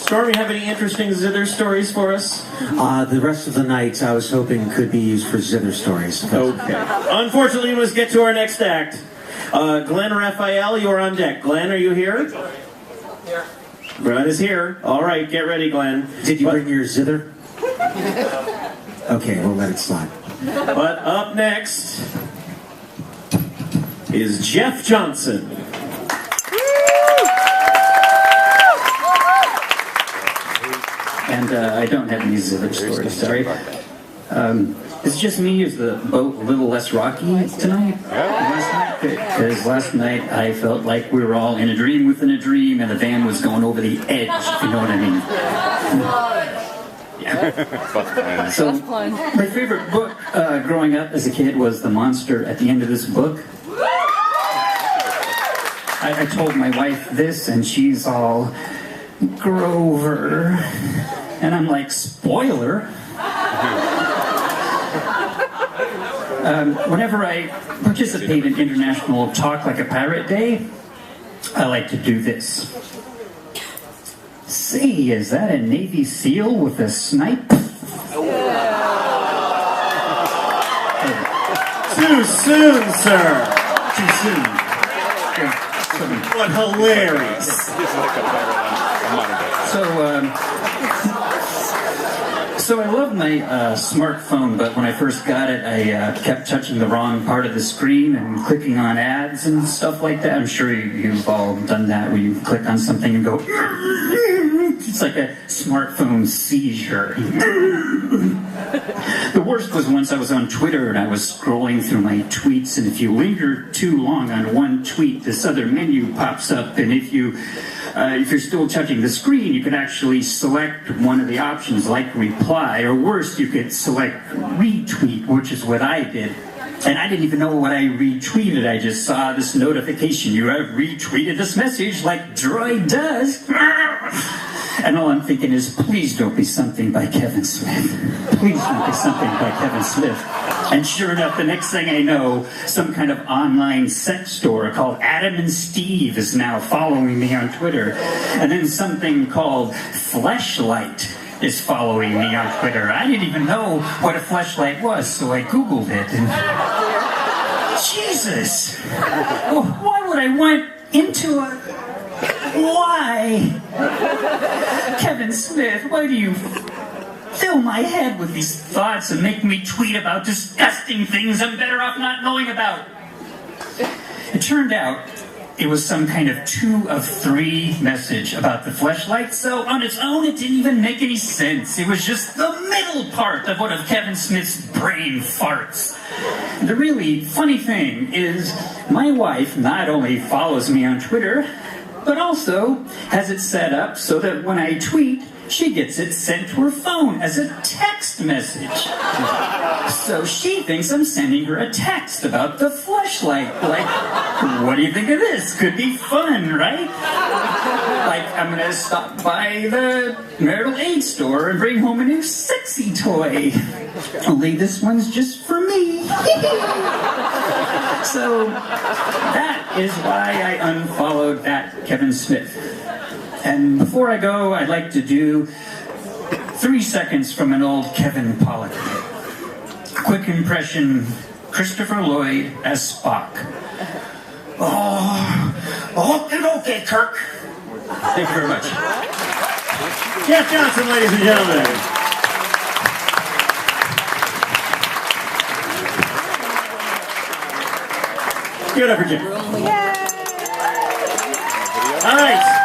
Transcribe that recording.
Storm, you have any interesting zither stories for us? The rest of the night I was hoping could be used for zither stories. Okay. Unfortunately, we must get to our next act. Glenn Raphael, you're on deck. Glenn, are you here? Here. Glenn is here. All right, get ready, Glenn. Did you bring your zither? Okay, we'll let it slide. But up next is Jeff Johnson. And I don't have any zither stories, sorry. Is it just me, or is the boat a little less rocky tonight? Because last night I felt like we were all in a dream within a dream, and the van was going over the edge, if you know what I mean. Yeah. So, my favorite book growing up as a kid was The Monster at the End of This Book. I told my wife this, and she's all, Grover. And I'm like, spoiler? Whenever I participate in International Talk Like a Pirate Day, I like to do this. Say, is that a Navy SEAL with a snipe? Too soon, sir. Too soon. What hilarious. So I love my smartphone, but when I first got it, I kept touching the wrong part of the screen and clicking on ads and stuff like that. I'm sure you've all done that, where you click on something and go, it's like a smartphone seizure. The worst was once I was on Twitter and I was scrolling through my tweets, and if you linger too long on one tweet, this other menu pops up, and if you're still touching the screen, you can actually select one of the options, like reply, or worse, you could select retweet, which is what I did. And I didn't even know what I retweeted. I just saw this notification. You have retweeted this message like Droid does. And all I'm thinking is, please don't be something by Kevin Smith. Please don't be something by Kevin Smith. And sure enough, the next thing I know, some kind of online sex store called Adam and Steve is now following me on Twitter. And then something called Fleshlight is following me on Twitter. I didn't even know what a fleshlight was, so I Googled it. And Jesus! Well, why would I want into a... Why? Kevin Smith, why do you fill my head with these thoughts and make me tweet about disgusting things I'm better off not knowing about? It turned out it was some kind of 2 of 3 message about the fleshlight, so on its own it didn't even make any sense. It was just the middle part of one of Kevin Smith's brain farts. The really funny thing is, my wife not only follows me on Twitter, but also has it set up so that when I tweet, she gets it sent to her phone as a text message. So she thinks I'm sending her a text about the fleshlight. Like, what do you think of this? Could be fun, right? Like, I'm gonna stop by the marital aid store and bring home a new sexy toy. Only this one's just for me. So that is why I unfollowed that Kevin Smith. And before I go, I'd like to do 3 seconds from an old Kevin Pollak bit. Quick impression, Christopher Lloyd as Spock. Oh, okay, Kirk. Thank you very much. Jeff Johnson, ladies and gentlemen. Give it up for Jeff. All right.